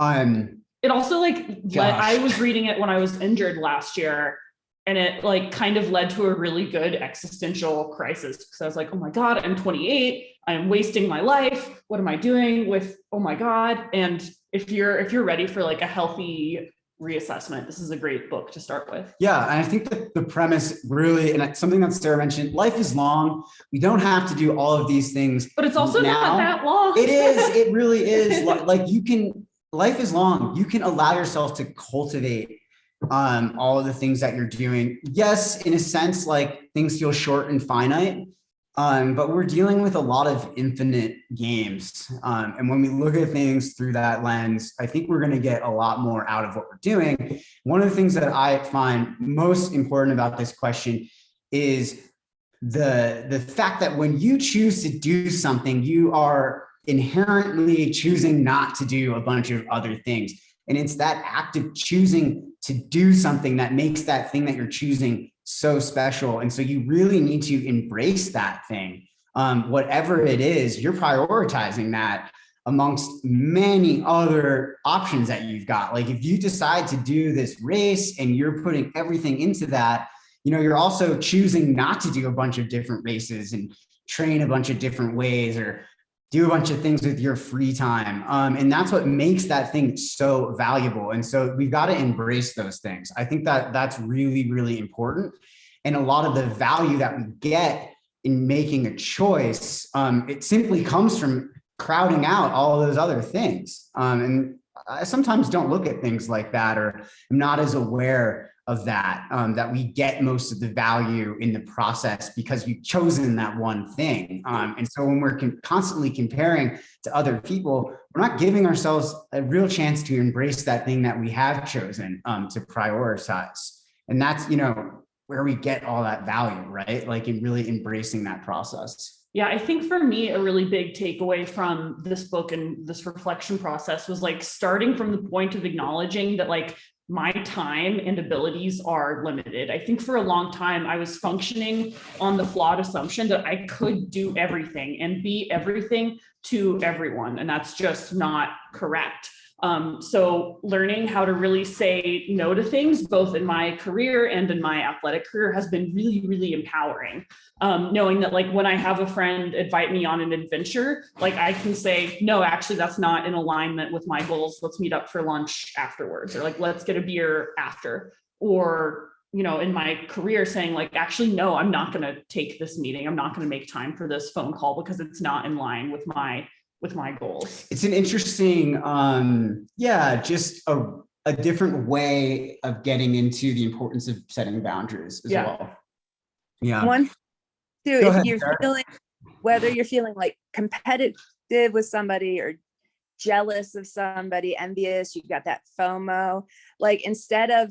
It also I was reading it when I was injured last year, and it like kind of led to a really good existential crisis, because I was like, oh my God, I'm 28. I'm wasting my life. What am I doing with, oh my God. And if you're ready for like a healthy reassessment, this is a great book to start with. Yeah. And I think that the premise really, and something that Sarah mentioned, life is long. We don't have to do all of these things. But it's also now. not that long. It is. It really is. Like life is long. You can allow yourself to cultivate all of the things that you're doing. Yes, in a sense, like things feel short and finite, but we're dealing with a lot of infinite games. And when we look at things through that lens, I think we're going to get a lot more out of what we're doing. One of the things that I find most important about this question is the fact that when you choose to do something, you are inherently choosing not to do a bunch of other things. And it's that act of choosing to do something that makes that thing that you're choosing so special. And so you really need to embrace that thing. Whatever it is, you're prioritizing that amongst many other options that you've got. Like if you decide to do this race and you're putting everything into that, you're also choosing not to do a bunch of different races and train a bunch of different ways or do a bunch of things with your free time. And that's what makes that thing so valuable. And so we've got to embrace those things. I think that that's really, really important. And a lot of the value that we get in making a choice, it simply comes from crowding out all of those other things. And I sometimes don't look at things like that, or I'm not as aware of that, that we get most of the value in the process because we've chosen that one thing. And so when we're constantly comparing to other people, we're not giving ourselves a real chance to embrace that thing that we have chosen to prioritize. And that's, where we get all that value, right? Like in really embracing that process. Yeah, I think for me, a really big takeaway from this book and this reflection process was like starting from the point of acknowledging that like my time and abilities are limited. I think for a long time, I was functioning on the flawed assumption that I could do everything and be everything to everyone. And that's just not correct. So learning how to really say no to things, both in my career and in my athletic career, has been really, really empowering. Knowing that like when I have a friend invite me on an adventure, like I can say, no, actually, that's not in alignment with my goals. Let's meet up for lunch afterwards, or like, let's get a beer after. Or, in my career saying like, actually, no, I'm not going to take this meeting. I'm not going to make time for this phone call because it's not in line with my goals. It's an interesting, just a different way of getting into the importance of setting boundaries as well. Yeah. One, two, Go if ahead, you're Sarah. feeling, whether you're feeling like competitive with somebody or jealous of somebody, envious, you got that FOMO, like instead of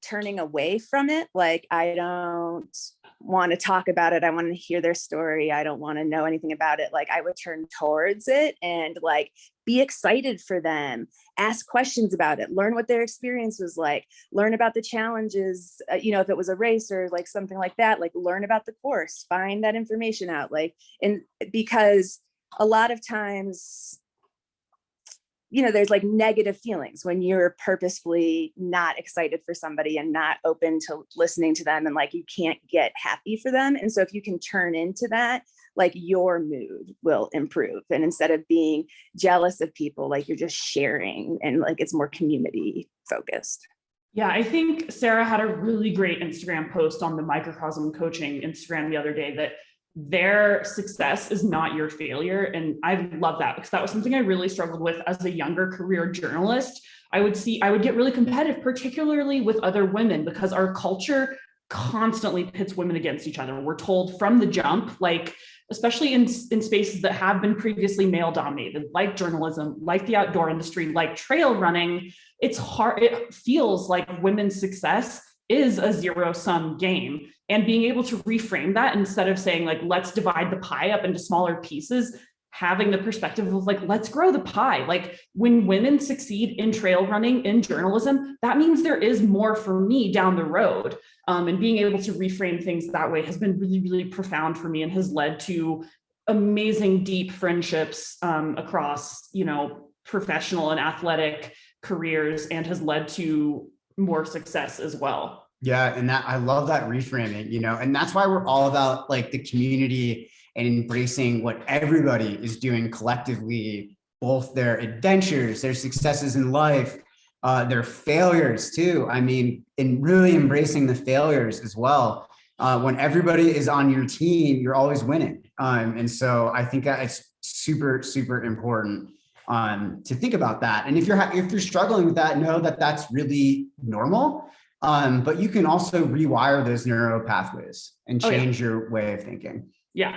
turning away from it, like I don't want to talk about it, I want to hear their story, I don't want to know anything about it, like I would turn towards it and like be excited for them, ask questions about it, learn what their experience was like, learn about the challenges, if it was a race or like something like that, like learn about the course, find that information out, like, and because a lot of times there's like negative feelings when you're purposefully not excited for somebody and not open to listening to them, and like you can't get happy for them. And so if you can turn into that, like your mood will improve. And instead of being jealous of people, like you're just sharing and like it's more community focused. Yeah, I think Sarah had a really great Instagram post on the Microcosm coaching Instagram the other day that their success is not your failure. And I love that because that was something I really struggled with as a younger career journalist. I would get really competitive, particularly with other women, because our culture constantly pits women against each other. We're told from the jump, like, especially in spaces that have been previously male dominated, like journalism, like the outdoor industry, like trail running, it's hard. It feels like women's success is a zero sum game. And being able to reframe that instead of saying, like, let's divide the pie up into smaller pieces, having the perspective of, like, let's grow the pie. Like, when women succeed in trail running, in journalism, that means there is more for me down the road. And being able to reframe things that way has been really, really profound for me and has led to amazing, deep friendships across, professional and athletic careers, and has led to more success as well. Yeah. And that, I love that reframing, and that's why we're all about like the community and embracing what everybody is doing collectively, both their adventures, their successes in life, their failures too. I mean, and really embracing the failures as well. When everybody is on your team, you're always winning. And so I think that it's super, super important to think about that. And if you're struggling with that, know that that's really normal. But you can also rewire those neural pathways and change your way of thinking. Yeah.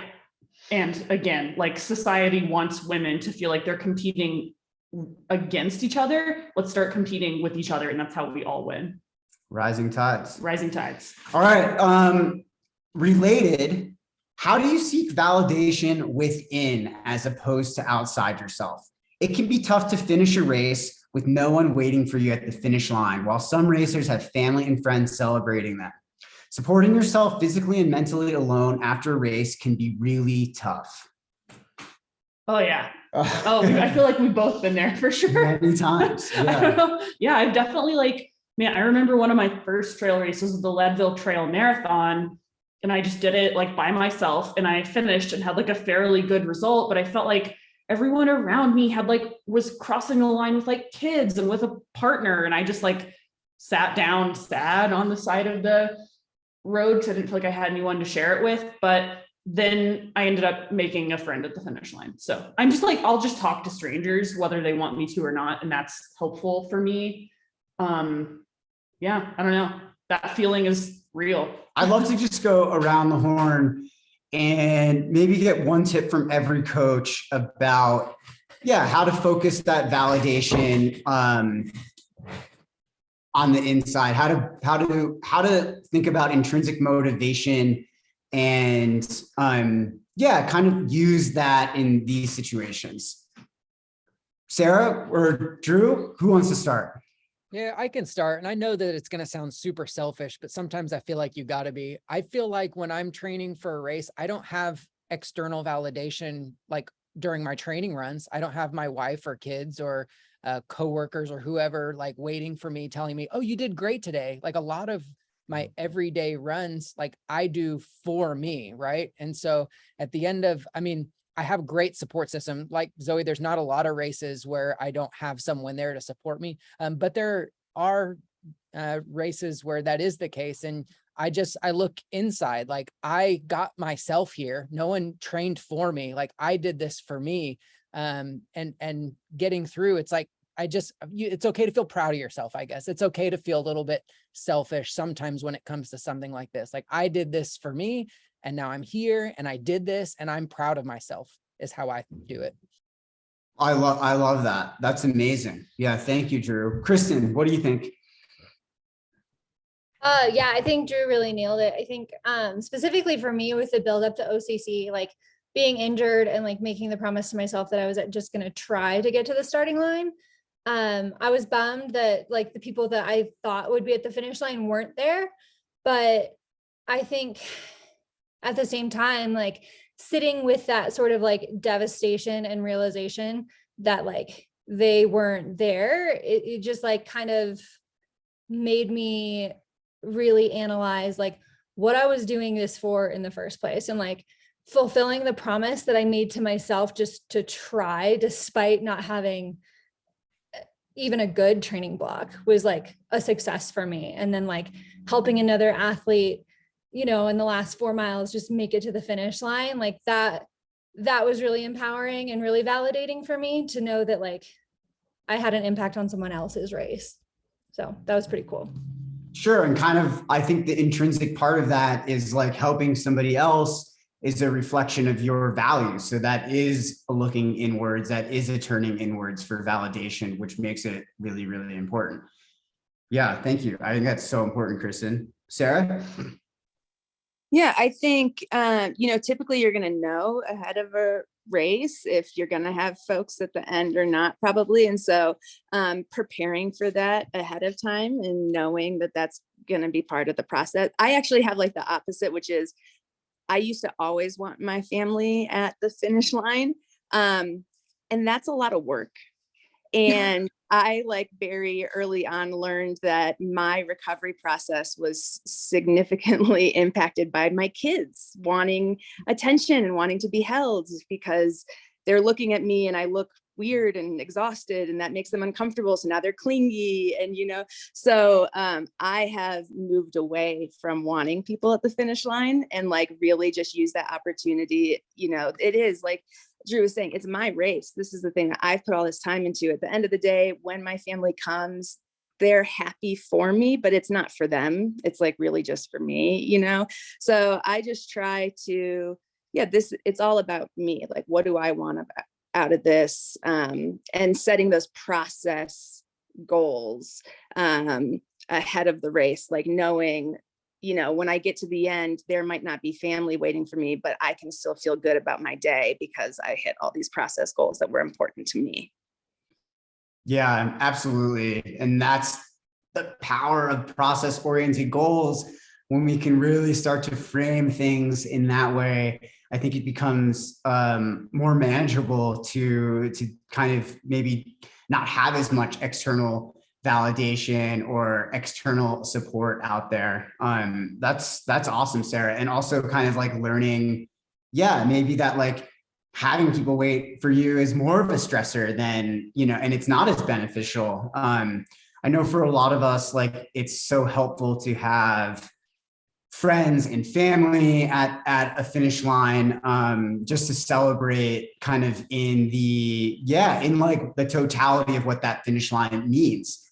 And again, like, society wants women to feel like they're competing against each other. Let's start competing with each other. And that's how we all win. Rising tides. Rising tides. All right. Related, how do you seek validation within as opposed to outside yourself? It can be tough to finish a race with no one waiting for you at the finish line, while some racers have family and friends celebrating them. Supporting yourself physically and mentally alone after a race can be really tough. Oh, yeah. Oh, I feel like we've both been there for sure. Many times. Yeah. Yeah, I've definitely, man, I remember one of my first trail races was the Leadville Trail Marathon. And I just did it like by myself, and I finished and had like a fairly good result, but I felt like everyone around me was crossing the line with like kids and with a partner. And I just like sat down sad on the side of the road because I didn't feel like I had anyone to share it with. But then I ended up making a friend at the finish line. So I'm just like, I'll just talk to strangers, whether they want me to or not. And that's helpful for me. Yeah, I don't know. That feeling is real. I'd love to just go around the horn and maybe get one tip from every coach about, how to focus that validation on the inside, how to think about intrinsic motivation and kind of use that in these situations. Sarah or Drew, who wants to start? Yeah, I can start. And I know that it's going to sound super selfish, but sometimes I feel like you got to be. I feel like when I'm training for a race, I don't have external validation like during my training runs. I don't have my wife or kids or coworkers or whoever like waiting for me, telling me, oh, you did great today. Like a lot of my everyday runs, like I do for me, right? And so at the end of, I have a great support system. Like Zoe, there's not a lot of races where I don't have someone there to support me. But there are races where that is the case. And I look inside, like I got myself here. No one trained for me. Like I did this for me. And getting through, it's like, it's okay to feel proud of yourself. I guess it's okay to feel a little bit selfish sometimes when it comes to something like this. Like I did this for me. And now I'm here and I did this and I'm proud of myself is how I do it. I love that. That's amazing. Yeah. Thank you, Drew. Kristen, what do you think? Yeah, I think Drew really nailed it. I think specifically for me with the build up to OCC, like being injured and like making the promise to myself that I was just going to try to get to the starting line. I was bummed that like the people that I thought would be at the finish line weren't there. But I think at the same time, like sitting with that sort of like devastation and realization that like they weren't there, it just like kind of made me really analyze like what I was doing this for in the first place and like fulfilling the promise that I made to myself just to try despite not having even a good training block was like a success for me. And then like helping another athlete, you know, in the last 4 miles, just make it to the finish line, like that was really empowering and really validating for me to know that like I had an impact on someone else's race. So that was pretty cool. Sure. And kind of, I think the intrinsic part of that is like helping somebody else is a reflection of your values. So that is a looking inwards, that is a turning inwards for validation, which makes it really, really important. Yeah, thank you. I think that's so important, Kristen. Sarah? Yeah, I think, you know, typically you're going to know ahead of a race if you're going to have folks at the end or not, probably. And so preparing for that ahead of time and knowing that that's going to be part of the process. I actually have like the opposite, which is I used to always want my family at the finish line. And that's a lot of work. And I like very early on learned that my recovery process was significantly impacted by my kids wanting attention and wanting to be held because they're looking at me and I look weird and exhausted and that makes them uncomfortable. So now they're clingy and, you know, so I have moved away from wanting people at the finish line and like really just use that opportunity. You know, it is like Drew was saying, it's my race. This is the thing that I've put all this time into. At the end of the day, when my family comes, they're happy for me, but it's not for them. It's like really just for me, you know? So I just try to, it's all about me. Like, what do I want out of this? And setting those process goals ahead of the race, like knowing, you know, when I get to the end, there might not be family waiting for me, but I can still feel good about my day because I hit all these process goals that were important to me. Yeah, absolutely. And that's the power of process-oriented goals. When we can really start to frame things in that way, I think it becomes more manageable to kind of maybe not have as much external validation or external support out there. That's awesome, Sarah. And also kind of like learning, maybe that like having people wait for you is more of a stressor than, you know, and it's not as beneficial. I know for a lot of us, like it's so helpful to have friends and family at a finish line, just to celebrate kind of in like the totality of what that finish line means.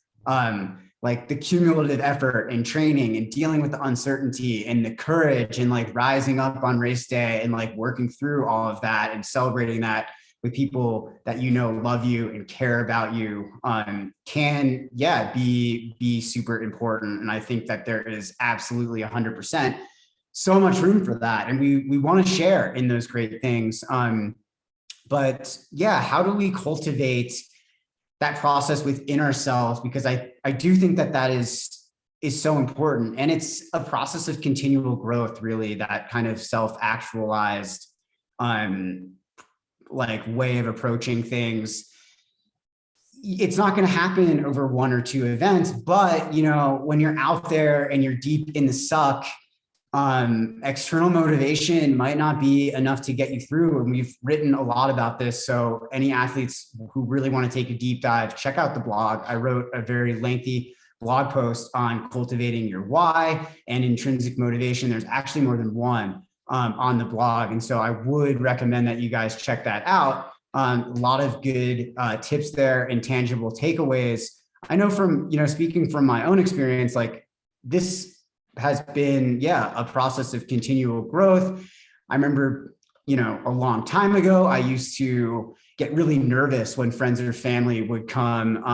Like the cumulative effort and training and dealing with the uncertainty and the courage and like rising up on race day and like working through all of that and celebrating that with people that, you know, love you and care about you, can be super important. And I think that there is absolutely 100% so much room for that. And we want to share in those great things. But how do we cultivate that process within ourselves? Because I do think that is so important. And it's a process of continual growth, really, that kind of self-actualized like way of approaching things. It's not going to happen over 1 or 2 events, but you know, when you're out there and you're deep in the suck, external motivation might not be enough to get you through. And we've written a lot about this. So any athletes who really want to take a deep dive, check out the blog. I wrote a very lengthy blog post on cultivating your why and intrinsic motivation. There's actually more than one on the blog. And so I would recommend that you guys check that out. A lot of good tips there and tangible takeaways. I know from, you know, speaking from my own experience, like this has been, a process of continual growth. I remember, you know, a long time ago, I used to get really nervous when friends or family would come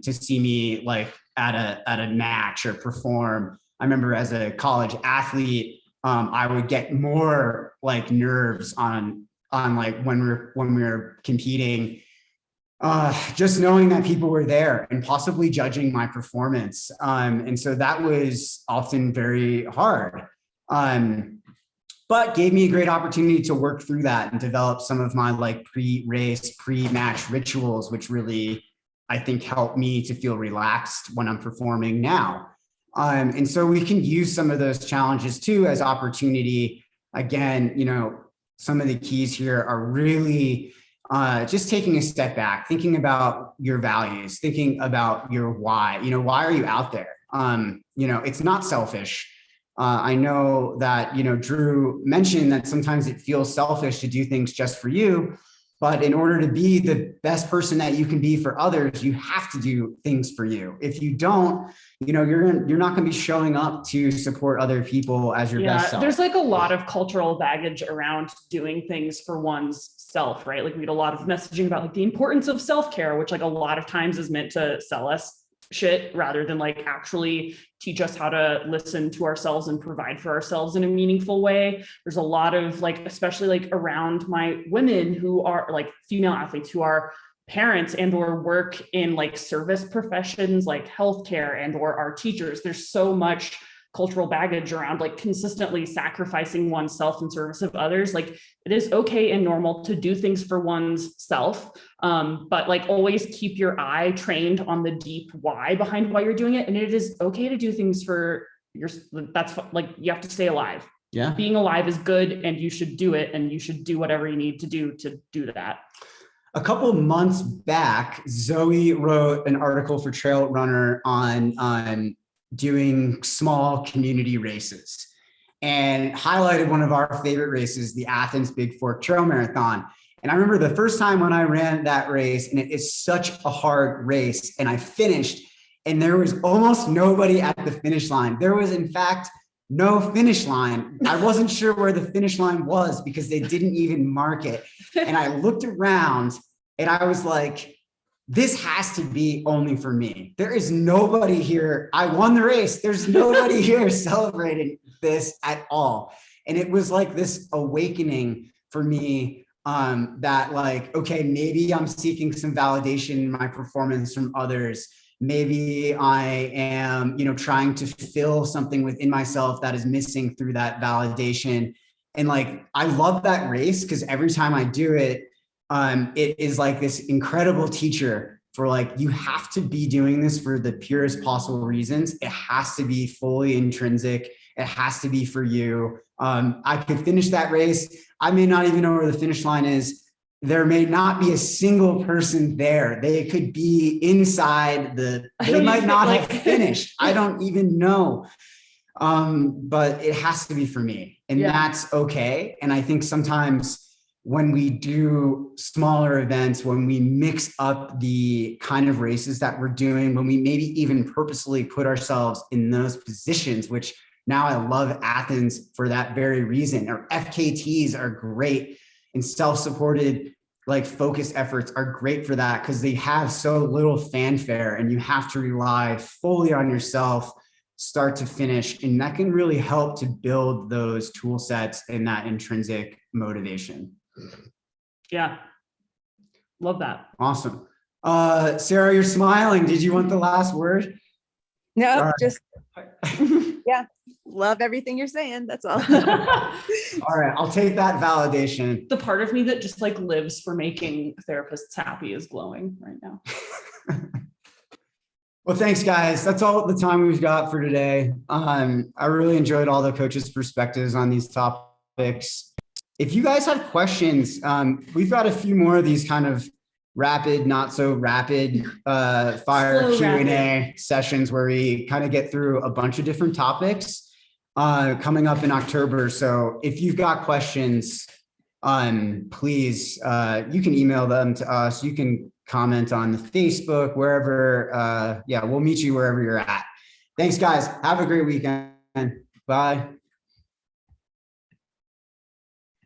to see me like at a match or perform. I remember as a college athlete, I would get more like nerves on like when we were competing, just knowing that people were there and possibly judging my performance. And so that was often very hard, but gave me a great opportunity to work through that and develop some of my like pre-race, pre-match rituals, which really, I think, helped me to feel relaxed when I'm performing now. And so we can use some of those challenges too as opportunity. Again, you know, some of the keys here are really just taking a step back, thinking about your values, thinking about your why. Why are you out there? It's not selfish. I know that, Drew mentioned that sometimes it feels selfish to do things just for you, but in order to be the best person that you can be for others, you have to do things for you. If you don't, you're not going to be showing up to support other people as your best self. There's like a lot of cultural baggage around doing things for one's self, right? Like we get a lot of messaging about like the importance of self-care, which like a lot of times is meant to sell us shit rather than like actually teach us how to listen to ourselves and provide for ourselves in a meaningful way. There's a lot of like, especially like around my women who are like female athletes who are parents and or work in like service professions like healthcare and or our teachers. There's so much cultural baggage around like consistently sacrificing oneself in service of others. Like it is okay and normal to do things for one's self, but like always keep your eye trained on the deep why behind why you're doing it. And it is okay to do things for that's like, you have to stay alive. Yeah. Being alive is good and you should do it, and you should do whatever you need to do that. A couple of months back, Zoe wrote an article for Trail Runner on doing small community races and highlighted one of our favorite races, the Athens Big Fork Trail Marathon. And I remember the first time when I ran that race, and it is such a hard race, and I finished, and there was almost nobody at the finish line. There was, in fact, no finish line. I wasn't sure where the finish line was because they didn't even mark it. And I looked around and I was like, this has to be only for me. There is nobody here. I won the race. There's nobody here celebrating this at all. And it was like this awakening for me, that like, okay, maybe I'm seeking some validation in my performance from others. Maybe I am, trying to fill something within myself that is missing through that validation. And like, I love that race because every time I do it, it is like this incredible teacher for like, you have to be doing this for the purest possible reasons. It has to be fully intrinsic. It has to be for you. I could finish that race. I may not even know where the finish line is. There may not be a single person there. They could be inside they might not have finished. I don't even know. But it has to be for me. And that's okay. And I think sometimes when we do smaller events, when we mix up the kind of races that we're doing, when we maybe even purposely put ourselves in those positions, which now I love Athens for that very reason, or FKTs are great, and self-supported like focus efforts are great for that because they have so little fanfare and you have to rely fully on yourself start to finish. And that can really help to build those tool sets and that intrinsic motivation. Yeah. Love that. Awesome. Sarah, you're smiling. Did you want the last word? No, right. just, yeah, love everything you're saying. That's all. All right. I'll take that validation. The part of me that just like lives for making therapists happy is glowing right now. Well, thanks guys. That's all the time we've got for today. I really enjoyed all the coaches' perspectives on these topics. If you guys have questions, we've got a few more of these kind of rapid, not so rapid fire Q&A sessions where we kind of get through a bunch of different topics coming up in October. So if you've got questions, please, you can email them to us. You can comment on the Facebook, wherever. Yeah, we'll meet you wherever you're at. Thanks guys. Have a great weekend. Bye.